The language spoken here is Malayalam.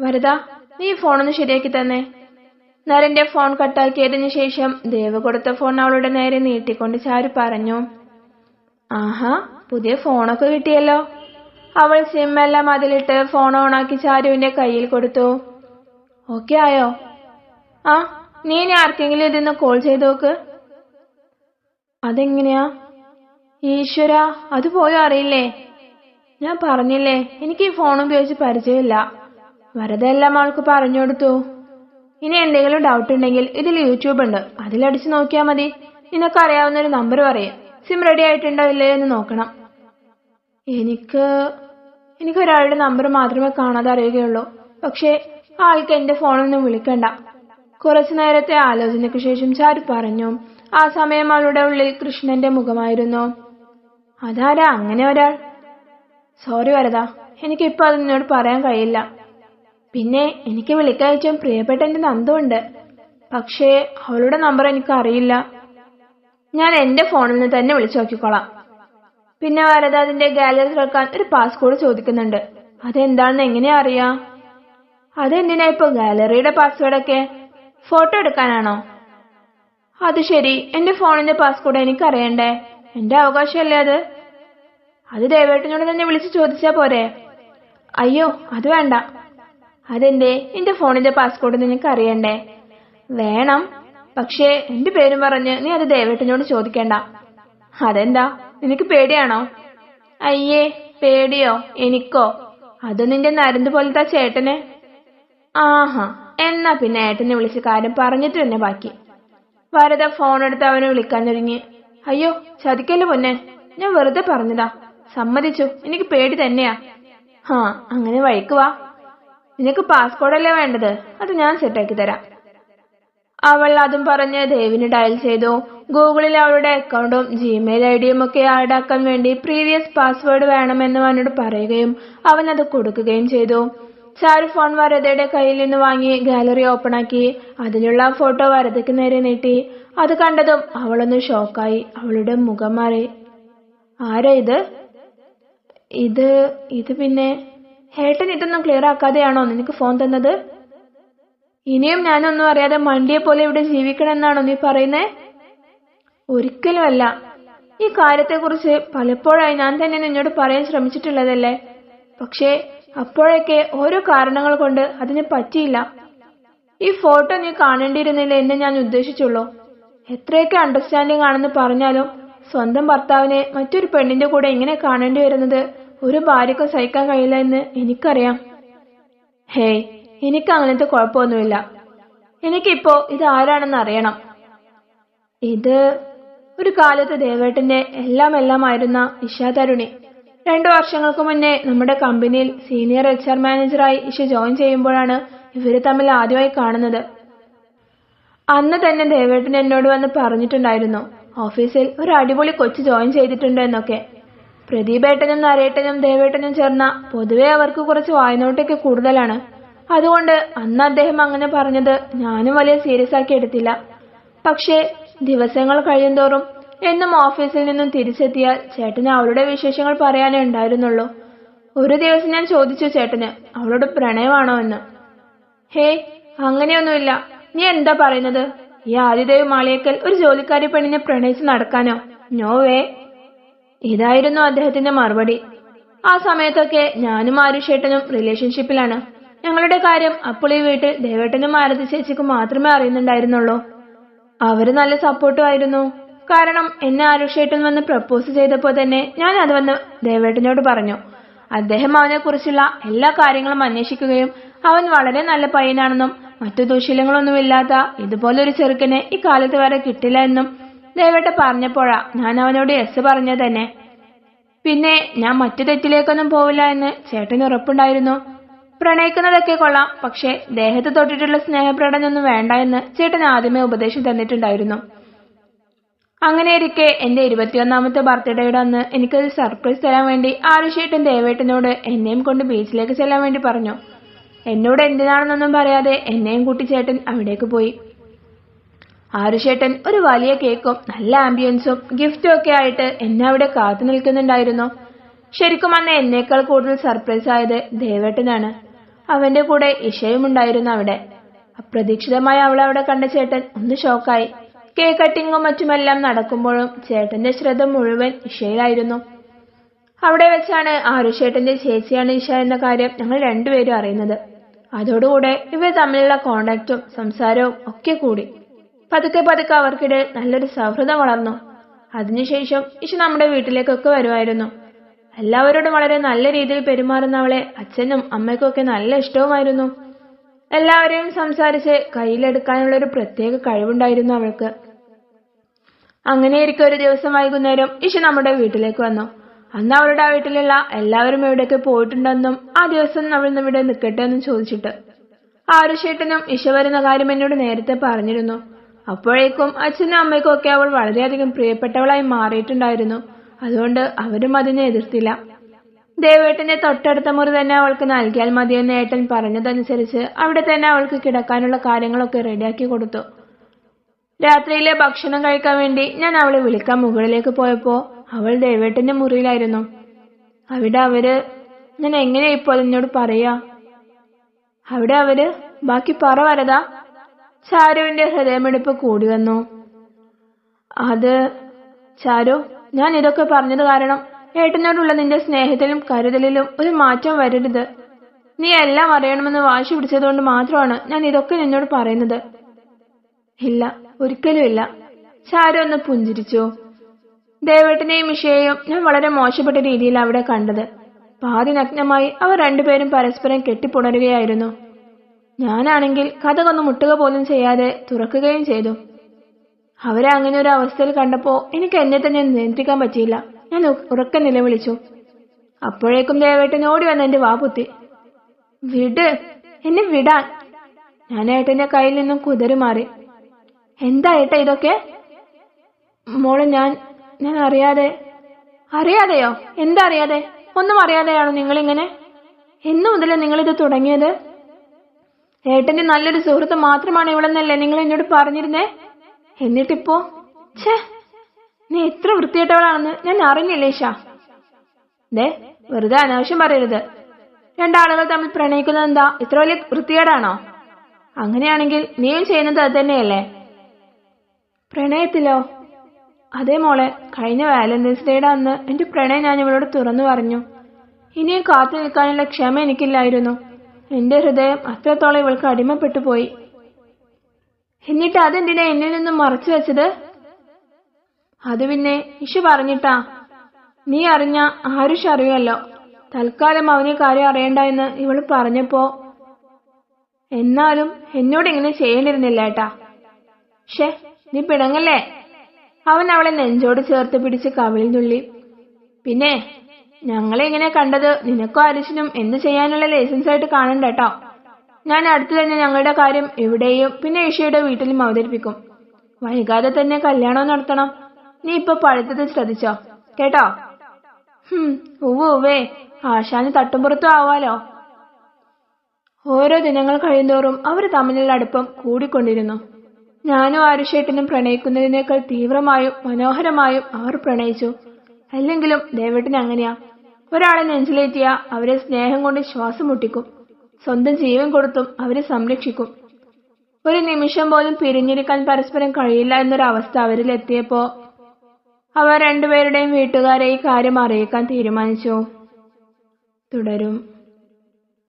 വരദ, നീ ഫോണൊന്ന് ശരിയാക്കി തന്നെ. നരന്റെ ഫോൺ കട്ടാക്കിയതിനു ശേഷം ദേവ് കൊടുത്ത ഫോൺ അവളുടെ നേരെ നീട്ടിക്കൊണ്ട് ചാരു പറഞ്ഞു. ആഹാ, പുതിയ ഫോണൊക്കെ കിട്ടിയല്ലോ. അവൾ സിമ്മെല്ലാം അതിലിട്ട് ഫോൺ ഓണാക്കി ചാരുവിന്റെ കയ്യിൽ കൊടുത്തു. ഓക്കെ ആയോ? ആ, നീ ഇനി ആർക്കെങ്കിലും ഇതിന്ന് കോൾ ചെയ്ത് നോക്ക്. അതെങ്ങനെയാ? ഈശ്വര, അത് പോലും അറിയില്ലേ? ഞാൻ പറഞ്ഞില്ലേ, എനിക്ക് ഈ ഫോൺ ഉപയോഗിച്ച് പരിചയമില്ല. വരദ എല്ലാം അവൾക്ക് പറഞ്ഞു കൊടുത്തു. ഇനി എന്തെങ്കിലും ഡൗട്ട് ഉണ്ടെങ്കിൽ ഇതിൽ യൂട്യൂബ് ഉണ്ട്, അതിലടിച്ചു നോക്കിയാൽ മതി. നിനക്കറിയാവുന്നൊരു നമ്പർ പറയും. സിം റെഡി ആയിട്ടുണ്ടോ ഇല്ലയോ എന്ന് നോക്കണം. എനിക്ക് ഒരാളുടെ നമ്പർ മാത്രമേ കാണാതെ അറിയുകയുള്ളൂ. പക്ഷേ ആൾക്ക് എന്റെ ഫോണൊന്നും വിളിക്കണ്ട. കുറച്ചു നേരത്തെ ആലോചനയ്ക്ക് ശേഷം ചാരു പറഞ്ഞു. ആ സമയം അവളുടെ ഉള്ളിൽ കൃഷ്ണന്റെ മുഖമായിരുന്നു. അതാരാ അങ്ങനെ ഒരാൾ? സോറി വരദ, എനിക്കിപ്പോ അത് നിന്നോട് പറയാൻ കഴിയില്ല. പിന്നെ എനിക്ക് വിളിക്കാൻ ഏറ്റവും പ്രിയപ്പെട്ട എന്റെ നന്ദുണ്ട്. പക്ഷേ അവളുടെ നമ്പർ എനിക്ക് അറിയില്ല. ഞാൻ എന്റെ ഫോണിൽ നിന്ന് തന്നെ വിളിച്ചു നോക്കിക്കോളാം. പിന്നെ വരദ അതിന്റെ ഗാലറി തുറക്കാൻ ഒരു പാസ്കോഡ് ചോദിക്കുന്നുണ്ട്. അതെന്താണെന്ന് എങ്ങനെയാ അറിയാ? അതെന്തിനാ ഇപ്പൊ ഗാലറിയുടെ പാസ്വേഡൊക്കെ? ഫോട്ടോ എടുക്കാനാണോ? അത് ശരി, എന്റെ ഫോണിന്റെ പാസ്കോഡ് എനിക്കറിയണ്ടേ? എന്റെ അവകാശമല്ലേ അത്? അത് ദേവേട്ടനോട് തന്നെ വിളിച്ചു ചോദിച്ചാ പോരെ? അയ്യോ, അത് വേണ്ട. അതെന്തേ? എന്റെ ഫോണിന്റെ പാസ്കോഡ് നിനക്ക് അറിയണ്ടേ? വേണം, പക്ഷേ എന്റെ പേരും പറഞ്ഞ് നീ അത് ദേവേട്ടനോട് ചോദിക്കണ്ട. അതെന്താ, നിനക്ക് പേടിയാണോ? അയ്യേ, പേടിയോ? എനിക്കോ? അത് നിന്റെ നരന്ത് പോലത്തെ ചേട്ടന്. ആഹാ, എന്നാ പിന്നെ ഏട്ടനെ വിളിച്ച കാര്യം പറഞ്ഞിട്ട് തന്നെ ബാക്കി. വരദ ഫോൺ എടുത്ത് അവനെ വിളിക്കാൻ തുടങ്ങി. അയ്യോ, ചതിക്കല്ലേ പൊന്നെ, ഞാൻ വെറുതെ പറഞ്ഞതാ. സമ്മതിച്ചു, എനിക്ക് പേടി തന്നെയാ. അങ്ങനെ വഴിക്ക് വാ. നിനക്ക് പാസ്പോർട്ടല്ലേ വേണ്ടത്? അത് ഞാൻ സെറ്റാക്കി തരാം. അവൾ അതും പറഞ്ഞ് ദേവിന് ഡയൽ ചെയ്തു. ഗൂഗിളിൽ അവളുടെ അക്കൗണ്ടും ജിമെയിൽ ഐഡിയും ഒക്കെ ആഡ് ആക്കാൻ വേണ്ടി പ്രീവിയസ് പാസ്വേഡ് വേണമെന്ന് അവനോട് പറയുകയും അവൻ അത് കൊടുക്കുകയും ചെയ്തു. ചാരു ഫോൺ വരദയുടെ കയ്യിൽ നിന്ന് വാങ്ങി ഗാലറി ഓപ്പൺ ആക്കി അതിലുള്ള ഫോട്ടോ വരദയ്ക്ക് നേരെ നീട്ടി. അത് കണ്ടതും അവളൊന്ന് ഷോക്കായി. അവളുടെ മുഖം മാറി. ആരാ ഇത്? ഇത് പിന്നെ ഏട്ടൻ ഇതൊന്നും ക്ലിയർ ആക്കാതെയാണോ നിനക്ക് ഫോൺ തന്നത്? ഇനിയും ഞാനൊന്നും അറിയാതെ മണ്ടിയെ പോലെ ഇവിടെ ജീവിക്കണമെന്നാണോ നീ പറയുന്നേ? ഒരിക്കലുമല്ല. ഈ കാര്യത്തെക്കുറിച്ച് പലപ്പോഴായി ഞാൻ തന്നെ നിന്നോട് പറയാൻ ശ്രമിച്ചിട്ടുള്ളതല്ലേ. പക്ഷേ അപ്പോഴൊക്കെ ഓരോ കാരണങ്ങൾ കൊണ്ട് അതിന് പറ്റിയില്ല. ഈ ഫോട്ടോ നീ കാണേണ്ടിയിരുന്നില്ല എന്ന് ഞാൻ ഉദ്ദേശിച്ചുള്ളൂ. എത്രയൊക്കെ അണ്ടർസ്റ്റാൻഡിങ് ആണെന്ന് പറഞ്ഞാലും സ്വന്തം ഭർത്താവിനെ മറ്റൊരു പെണ്ണിന്റെ കൂടെ ഇങ്ങനെ കാണേണ്ടി വരുന്നത് ഒരു ഭാര്യക്കും സഹിക്കാൻ കഴിയില്ല എന്ന് എനിക്കറിയാം. ഹേയ്, എനിക്ക് അങ്ങനത്തെ കുഴപ്പമൊന്നുമില്ല. എനിക്കിപ്പോ ഇത് ആരാണെന്ന് അറിയണം. ഇത് ഒരു കാലത്ത് ദേവേട്ടന്റെ എല്ലാമായിരുന്ന ഇഷ തരുണി. 2 വർഷങ്ങൾക്ക് മുന്നേ നമ്മുടെ കമ്പനിയിൽ സീനിയർ HR മാനേജറായി ഇഷ ജോയിൻ ചെയ്യുമ്പോഴാണ് ഇവര് തമ്മിൽ ആദ്യമായി കാണുന്നത്. അന്ന് തന്നെ ദേവേട്ടൻ എന്നോട് വന്ന് പറഞ്ഞിട്ടുണ്ടായിരുന്നു ഓഫീസിൽ ഒരു അടിപൊളി കൊച്ചു ജോയിൻ ചെയ്തിട്ടുണ്ട് എന്നൊക്കെ. പ്രദീപേട്ടനും നരേട്ടനും ദേവേട്ടനും ചേർന്ന പൊതുവെ അവർക്ക് കുറച്ച് വായ്നോട്ടൊക്കെ കൂടുതലാണ്. അതുകൊണ്ട് അന്ന് അദ്ദേഹം അങ്ങനെ പറഞ്ഞത് ഞാനും വലിയ സീരിയസ് ആക്കി എടുത്തില്ല. പക്ഷേ ദിവസങ്ങൾ കഴിയുന്തോറും എന്നും ഓഫീസിൽ നിന്നും തിരിച്ചെത്തിയാൽ ചേട്ടന് അവളുടെ വിശേഷങ്ങൾ പറയാനേ ഉണ്ടായിരുന്നുള്ളൂ. ഒരു ദിവസം ഞാൻ ചോദിച്ചു ചേട്ടന് അവളോട് പ്രണയമാണോ എന്ന്. ഹേയ്, അങ്ങനെയൊന്നുമില്ല. നീ എന്താ പറയുന്നത്? ഈ ആദിദേവ് മാളിയേക്കൽ ഒരു ജോലിക്കാരി പെണ്ണിനെ പ്രണയിച്ച് നടക്കാനോ? No way. ഇതായിരുന്നു അദ്ദേഹത്തിന്റെ മറുപടി. ആ സമയത്തൊക്കെ ഞാനും ആരുഷേട്ടനും റിലേഷൻഷിപ്പിലാണ്. ഞങ്ങളുടെ കാര്യം അപ്പോൾ ഈ വീട്ടിൽ ദേവേട്ടനും ആരതി ചേച്ചിക്കും മാത്രമേ അറിയുന്നുണ്ടായിരുന്നുള്ളൂ. അവര് നല്ല സപ്പോർട്ടും ആയിരുന്നു. കാരണം എന്നെ ആരുഷേട്ടൻ വന്ന് പ്രപ്പോസ് ചെയ്തപ്പോ തന്നെ ഞാൻ അത് വന്ന് ദേവേട്ടനോട് പറഞ്ഞു. അദ്ദേഹം അവനെ കുറിച്ചുള്ള എല്ലാ കാര്യങ്ങളും അന്വേഷിക്കുകയും അവൻ വളരെ നല്ല പയ്യനാണെന്നും മറ്റു ദുശീലങ്ങളൊന്നുമില്ലാത്ത ഇതുപോലൊരു ചെറുക്കനെ ഈ കാലത്ത് വരെ കിട്ടില്ല എന്നും ദേവേട്ട പറഞ്ഞപ്പോഴാ ഞാൻ അവനോട് യെസ് പറഞ്ഞത് തന്നെ. പിന്നെ ഞാൻ മറ്റു തെറ്റിലേക്കൊന്നും പോവില്ല എന്ന് ചേട്ടന് ഉറപ്പുണ്ടായിരുന്നു. പ്രണയിക്കുന്നതൊക്കെ കൊള്ളാം, പക്ഷെ ദേഹത്ത് തൊട്ടിട്ടുള്ള സ്നേഹപ്രകടനമൊന്നും വേണ്ട എന്ന് ചേട്ടൻ ആദ്യമേ ഉപദേശം തന്നിട്ടുണ്ടായിരുന്നു. അങ്ങനെയിരിക്കെ എന്റെ 21ാമത്തെ ബർത്ത്ഡേയുടെ അന്ന് എനിക്കൊരു സർപ്രൈസ് തരാൻ വേണ്ടി ആരുഷേട്ടൻ ദേവേട്ടനോട് എന്നെയും കൊണ്ട് ബീച്ചിലേക്ക് ചെല്ലാൻ വേണ്ടി പറഞ്ഞു. എന്നോട് എന്തിനാണെന്നൊന്നും പറയാതെ എന്നെയും കൂട്ടി ചേട്ടൻ അവിടേക്ക് പോയി. ആരുഷേട്ടൻ ഒരു വലിയ കേക്കും നല്ല ആംബിയൻസും ഗിഫ്റ്റും ഒക്കെ ആയിട്ട് എന്നെ അവിടെ കാത്തു നിൽക്കുന്നുണ്ടായിരുന്നു. ശരിക്കും അന്ന് എന്നേക്കാൾ കൂടുതൽ സർപ്രൈസ് ആയത് ദേവേട്ടനാണ്. അവന്റെ കൂടെ ഇഷയും ഉണ്ടായിരുന്നു അവിടെ. അപ്രതീക്ഷിതമായി അവൾ അവിടെ കണ്ട ചേട്ടൻ ഒന്ന് ഷോക്കായി. കേക്ക് കട്ടിങ്ങും മറ്റുമെല്ലാം നടക്കുമ്പോഴും ചേട്ടന്റെ ശ്രദ്ധ മുഴുവൻ ഇഷയിലായിരുന്നു. അവിടെ വെച്ചാണ് ആരുഷേട്ടന്റെ ചേച്ചിയാണ് ഇഷ എന്ന കാര്യം ഞങ്ങൾ രണ്ടുപേരും അറിയുന്നത്. അതോടുകൂടെ ഇവർ തമ്മിലുള്ള കോണ്ടാക്റ്റും സംസാരവും ഒക്കെ കൂടി. പതുക്കെ പതുക്കെ അവർക്കിടെ നല്ലൊരു സൗഹൃദം വളർന്നു. അതിനുശേഷം ഇഷ നമ്മുടെ വീട്ടിലേക്കൊക്കെ വരുമായിരുന്നു. എല്ലാവരോടും വളരെ നല്ല രീതിയിൽ പെരുമാറുന്ന അവളെ അച്ഛനും അമ്മയ്ക്കും ഒക്കെ നല്ല ഇഷ്ടവുമായിരുന്നു. എല്ലാവരെയും സംസാരിച്ച് കയ്യിലെടുക്കാനുള്ള ഒരു പ്രത്യേക കഴിവുണ്ടായിരുന്നു അവൾക്ക്. അങ്ങനെയിരിക്കെ ഒരു ദിവസം വൈകുന്നേരം ഇഷ നമ്മുടെ വീട്ടിലേക്ക് വന്നു. അന്ന് അവളുടെ ആ വീട്ടിലുള്ള എല്ലാവരും എവിടെയൊക്കെ പോയിട്ടുണ്ടെന്നും ആ ദിവസം അവൾ ഇവിടെ നിൽക്കട്ടെ എന്നും ചോദിച്ചിട്ട്. ആരുഷേട്ടനും ഇഷ വരുന്ന കാര്യം എന്നോട് നേരത്തെ പറഞ്ഞിരുന്നു. അപ്പോഴേക്കും അച്ഛനും അമ്മയ്ക്കും ഒക്കെ അവൾ വളരെയധികം പ്രിയപ്പെട്ടവളായി മാറിയിട്ടുണ്ടായിരുന്നു. അതുകൊണ്ട് അവരും അതിനെ എതിർത്തില്ല. ദേവേട്ടന്റെ തൊട്ടടുത്ത മുറി തന്നെ അവൾക്ക് നൽകിയാൽ മതിയെന്ന് ഏട്ടൻ പറഞ്ഞതനുസരിച്ച് അവിടെ തന്നെ അവൾക്ക് കിടക്കാനുള്ള കാര്യങ്ങളൊക്കെ റെഡിയാക്കി കൊടുത്തു. രാത്രിയിലെ ഭക്ഷണം കഴിക്കാൻ വേണ്ടി ഞാൻ അവളെ വിളിക്കാൻ മുകളിലേക്ക് പോയപ്പോ അവൾ ദേവേട്ടന്റെ മുറിയിലായിരുന്നു. അവിടെ ഞാൻ എങ്ങനെയാ ഇപ്പോൾ എന്നോട് പറയാ? അവിടെ ബാക്കി പറ വരതാ. ചാരുവിന്റെ ഹൃദയമെടുപ്പ് കൂടി വന്നു. അത് ചാരു, ഞാൻ ഇതൊക്കെ പറഞ്ഞത് കാരണം ഏട്ടനോടുള്ള നിന്റെ സ്നേഹത്തിലും കരുതലിലും ഒരു മാറ്റം വരരുത്. നീ എല്ലാം അറിയണമെന്ന് വാശി പിടിച്ചതുകൊണ്ട് മാത്രമാണ് ഞാൻ ഇതൊക്കെ നിന്നോട് പറയുന്നത്. ഇല്ല, ഒരിക്കലും ഇല്ല. ചാരു ഒന്ന് പുഞ്ചിരിച്ചു. ദേവേട്ടനെയും ഇഷയെയും ഞാൻ വളരെ മോശപ്പെട്ട രീതിയിൽ അവിടെ കണ്ടത്. പാതി നഗ്നമായി അവർ രണ്ടുപേരും പരസ്പരം കെട്ടിപ്പുണരുകയായിരുന്നു. ഞാനാണെങ്കിൽ കഥകൊന്ന് മുട്ടുക പോലും ചെയ്യാതെ തുറക്കുകയും ചെയ്തു. അവരെ അങ്ങനെ ഒരു അവസ്ഥയിൽ കണ്ടപ്പോ എനിക്ക് എന്നെ തന്നെ നിയന്ത്രിക്കാൻ പറ്റിയില്ല. ഞാൻ ഉറക്കെ നിലവിളിച്ചു. അപ്പോഴേക്കും ദേവേട്ടൻ ഓടി വന്ന് എന്റെ വാപുത്തി. വിട്, എന്നെ വിടാൻ. ഞാൻ ഏട്ടന്റെ കയ്യിൽ നിന്നും കുതറി. എന്താ ഏട്ട ഇതൊക്കെ? മോളെ, ഞാൻ അറിയാതെയോ? എന്താ അറിയാതെ? ഒന്നും അറിയാതെയാണോ നിങ്ങളിങ്ങനെ? എന്നു മുതലേ നിങ്ങളിത് തുടങ്ങിയത്? ഏട്ടന്റെ നല്ലൊരു സുഹൃത്ത് മാത്രമാണ് ഇവളെന്നല്ലേ നിങ്ങൾ എന്നോട് പറഞ്ഞിരുന്നേ? എന്നിട്ടിപ്പോ നീ എത്ര വൃത്തികെട്ടവളാണെന്ന് ഞാൻ അറിഞ്ഞില്ല ഈശ. വെറുതെ അനാവശ്യം പറയരുത്. രണ്ടാളുകൾ തമ്മിൽ പ്രണയിക്കുന്നത് എന്താ ഇത്ര വലിയ വൃത്തികേടാണോ? അങ്ങനെയാണെങ്കിൽ നീയും ചെയ്യുന്നത് അത് തന്നെയല്ലേ? പ്രണയത്തിലോ? അതേ മോളെ, കഴിഞ്ഞ വാലന്റൈൻസ് ഡേയുടെ അന്ന് എന്റെ പ്രണയം ഞാൻ ഇവളോട് തുറന്നു പറഞ്ഞു. ഇനിയും കാത്തു നിൽക്കാനുള്ള ക്ഷമ എനിക്കില്ലായിരുന്നു. എന്റെ ഹൃദയം അത്രത്തോളം ഇവൾക്ക് അടിമപ്പെട്ടു പോയി. എന്നിട്ട് അതെന്തിനാ എന്നിൽ നിന്നും മറച്ചു വെച്ചത്? അത് പിന്നെ ഇഷു പറഞ്ഞിട്ടാ. നീ അറിഞ്ഞ ആരുഷ് അറിയുമല്ലോ. തൽക്കാലം അവനെ കാര്യം അറിയണ്ട എന്ന് ഇവള് പറഞ്ഞപ്പോ. എന്നാലും എന്നോട് ഇങ്ങനെ ചെയ്യേണ്ടിരുന്നില്ല ഏട്ടാ. നീ പിണങ്ങല്ലേ? അവൻ അവളെ നെഞ്ചോട് ചേർത്ത് പിടിച്ച് കവിളിൽ തുള്ളി. പിന്നെ ഞങ്ങളെ ഇങ്ങനെ കണ്ടത് നിനക്കോ ആരുഷിനും എന്ത് ചെയ്യാനുള്ള ലൈസൻസ് ആയിട്ട് കാണണ്ട കേട്ടോ. ഞാൻ അടുത്തു തന്നെ ഞങ്ങളുടെ കാര്യം ഇവിടെയും പിന്നെ ഇഷയുടെ വീട്ടിലും അവതരിപ്പിക്കും. വൈകാതെ തന്നെ കല്യാണം നടത്തണം. നീ ഇപ്പൊ പഴുത്തത് ശ്രദ്ധിച്ചോ കേട്ടോ? ഉവ്വേ, ആശാന് തട്ടുംപുറത്തും ആവാലോ. ഓരോ ദിനങ്ങൾ കഴിയുന്തോറും അവർ തമ്മിലുള്ള അടുപ്പം കൂടിക്കൊണ്ടിരുന്നു. ഞാനും ആരുഷേട്ടനും പ്രണയിക്കുന്നതിനേക്കാൾ തീവ്രമായും മനോഹരമായും അവർ പ്രണയിച്ചു. അല്ലെങ്കിലും ദേവേട്ടന് അങ്ങനെയാ. ഒരാളെ നെഞ്ചിലേറ്റിയ അവരെ സ്നേഹം കൊണ്ട് ശ്വാസം മുട്ടിക്കും. സ്വന്തം ജീവൻ കൊടുത്തും അവരെ സംരക്ഷിക്കും. ഒരു നിമിഷം പോലും പിരിഞ്ഞിരിക്കാൻ പരസ്പരം കഴിയില്ല എന്നൊരവസ്ഥ അവരിലെത്തിയപ്പോ അവർ രണ്ടുപേരുടെയും വീട്ടുകാരെ ഈ കാര്യം അറിയിക്കാൻ തീരുമാനിച്ചു. തുടരും.